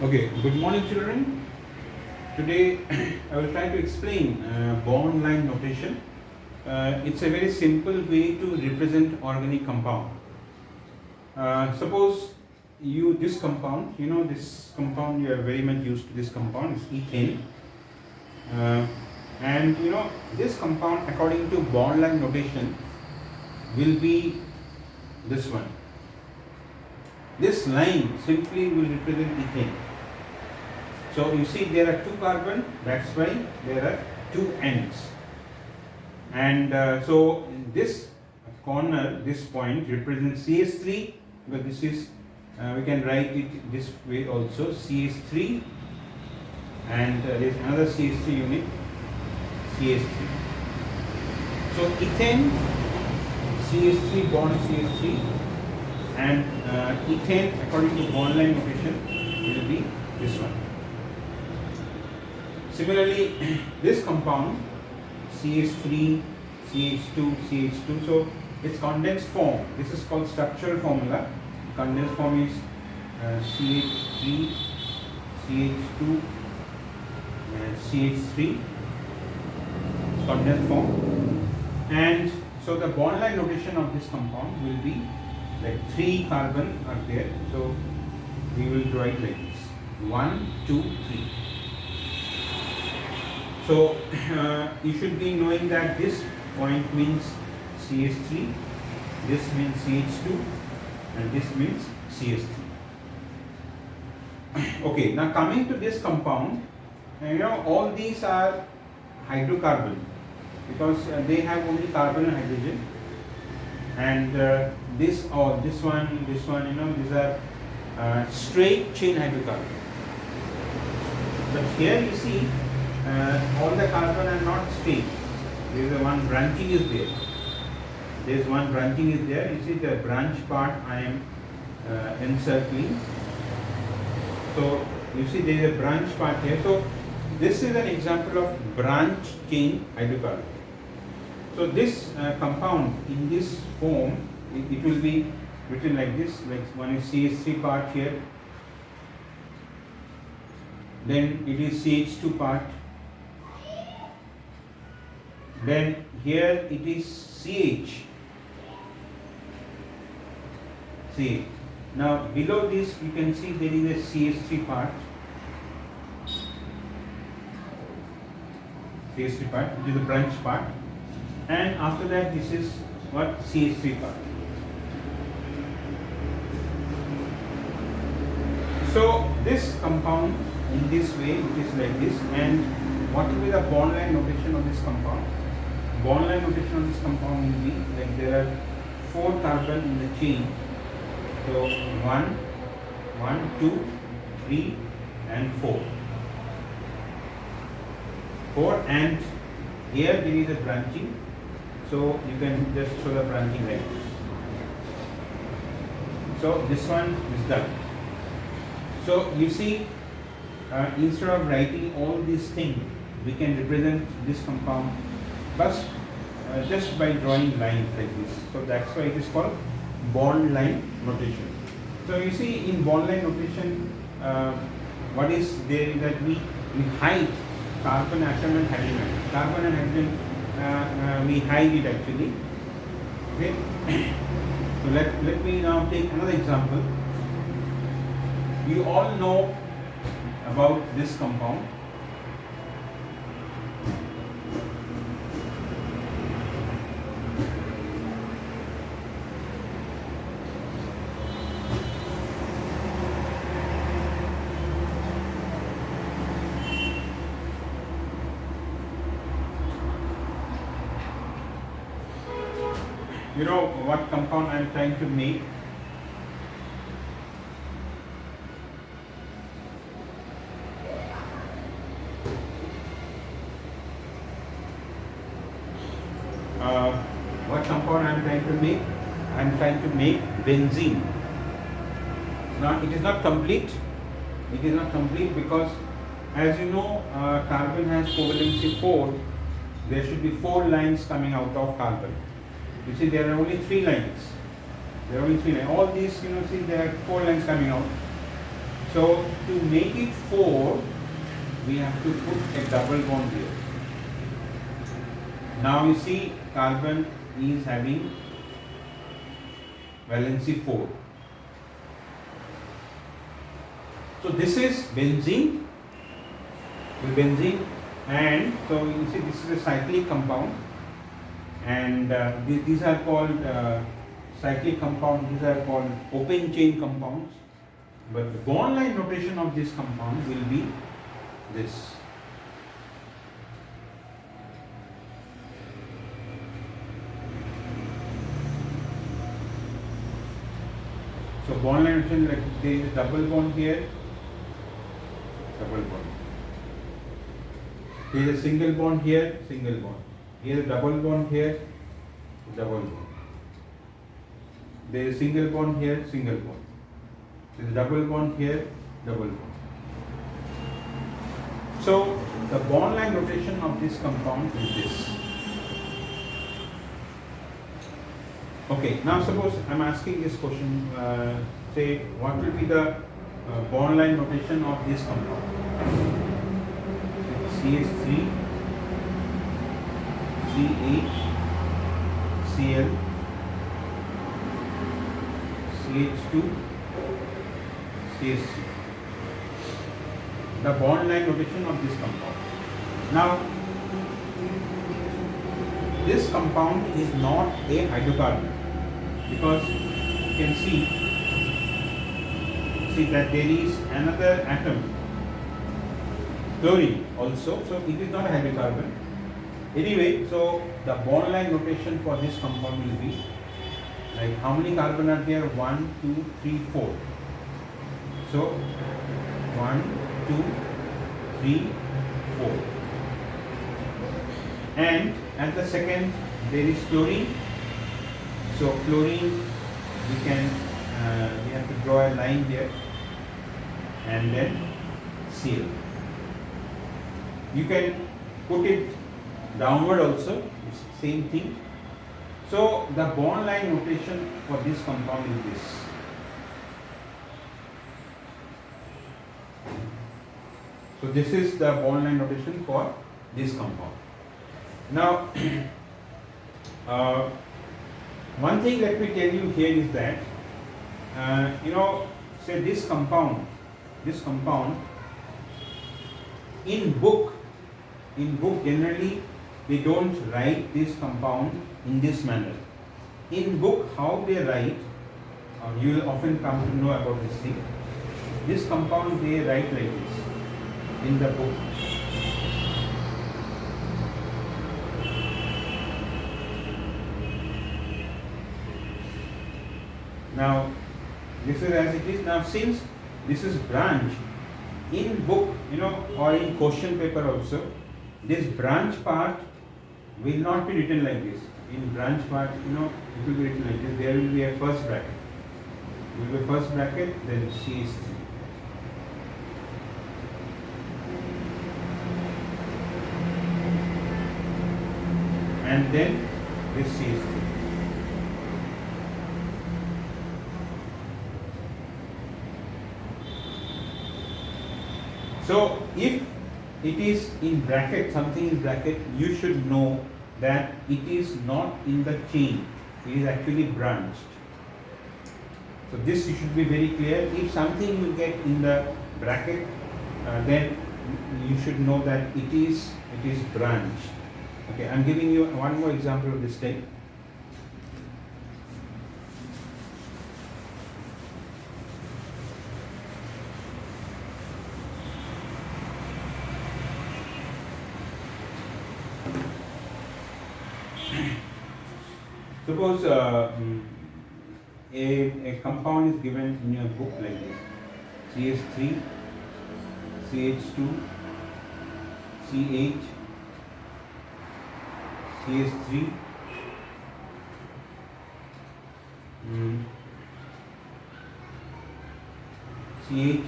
Okay, good morning children. Today I will try to explain bond line notation. It's a very simple way to represent organic compound. Suppose this compound, this compound, you are very much used to this compound, is ethane. Uh, and this compound according to bond line notation will be this one. This line simply will represent ethane. So you see there are two carbon, that's why there are two ends. And so this corner, this point represents CH3, but this is, we can write it this way also, CH3, and there is another CH3 unit, CH3. So ethane, CH3 bond CH3, and ethane according to bond line notation will be this one. Similarly, this compound CH3, CH2, CH2, so its condensed form, this is called structural formula. Condensed form is CH3, CH2, CH3, condensed form. And so the bond line notation of this compound will be like 3 carbon are there, so we will draw it like this: 1, 2, 3. So you should be knowing that this point means CH3, this means CH2, and this means CH3. Okay, now coming to this compound, all these are hydrocarbon because they have only carbon and hydrogen, and this one, these are straight chain hydrocarbon. But here you see all the carbon are not straight. There is one branching is there. There is one branching is there. You see the branch part I am encircling. So you see there is a branch part here. So this is an example of branch chain hydrocarbon. So this compound in this form, it will be written like this. Like one is CH3 part here. Then it is CH2 part. Then here it is CH. See, now below this you can see there is a CH3 part. CH3 part, which is the branch part. And after that this is what? CH3 part. So this compound in this way, it is like this. And what will be the bond line notation of this compound? Bond line notation of this compound will be like there are 4 carbon in the chain. So 1, 2, 3 and 4. 4, and here there is a branching. So you can just show the branching like this. So this one is done. So you see, instead of writing all these things, we can represent this compound just by drawing lines like this. So that's why it is called bond line notation. So you see in bond line notation, what is there is that we hide carbon atom and hydrogen. Carbon and hydrogen, we hide it actually. Okay. So let me now take another example. You all know about this compound. You know what compound I am trying to make? What compound I am trying to make? I am trying to make benzene. Now it is not complete. It is not complete because, as you know, carbon has covalency 4. There should be 4 lines coming out of carbon. You see, there are only 3 lines. There are only 3 lines. All these, see, there are 4 lines coming out. So to make it 4, we have to put a double bond here. Now you see carbon is having valency 4. So this is benzene, and so you see this is a cyclic compound, and these are called cyclic compounds. These are called open chain compounds. But the bond line notation of this compound will be this. So bond line notation, like there is a double bond here, double bond. There is a single bond here, single bond. Here is a double bond here, double bond. There is a single bond here, single bond. There is a double bond here, double bond. So the bond line notation of this compound is this. Okay, now suppose I am asking this question, say what will be the bond line notation of this compound? CH3, CH, Cl, CH2, CH3. The bond line notation of this compound. Now, this compound is not a hydrocarbon, because you can see that there is another atom, chlorine also, so it is not a hydrocarbon. Anyway, so the bond line notation for this compound will be like, how many carbon are there? 1, 2, 3, 4. So 1, 2, 3, 4. And at the second there is chlorine. So chlorine, we have to draw a line here, and then Cl. You can put it downward also, it's same thing. So the bond line notation for this compound is this. So this is the bond line notation for this compound. Now, one thing let me tell you here is that, say this compound, in book generally they don't write this compound in this manner. In book, how they write, you will often come to know about this thing. This compound they write like this in the book. Now, this is as it is. Now, since this is branch, in book, or in question paper also, this branch part will not be written like this. In branch part, it will be written like this. There will be a first bracket. There will be a first bracket, then CH3. And then this CH3. So if it is in bracket, something in bracket, you should know that it is not in the chain, it is actually branched. So this you should be very clear. If something you get in the bracket, then you should know that it is branched. Okay, I am giving you one more example of this type. Suppose a compound is given in your book like this: CH3, CH2, CH, CH3, CH,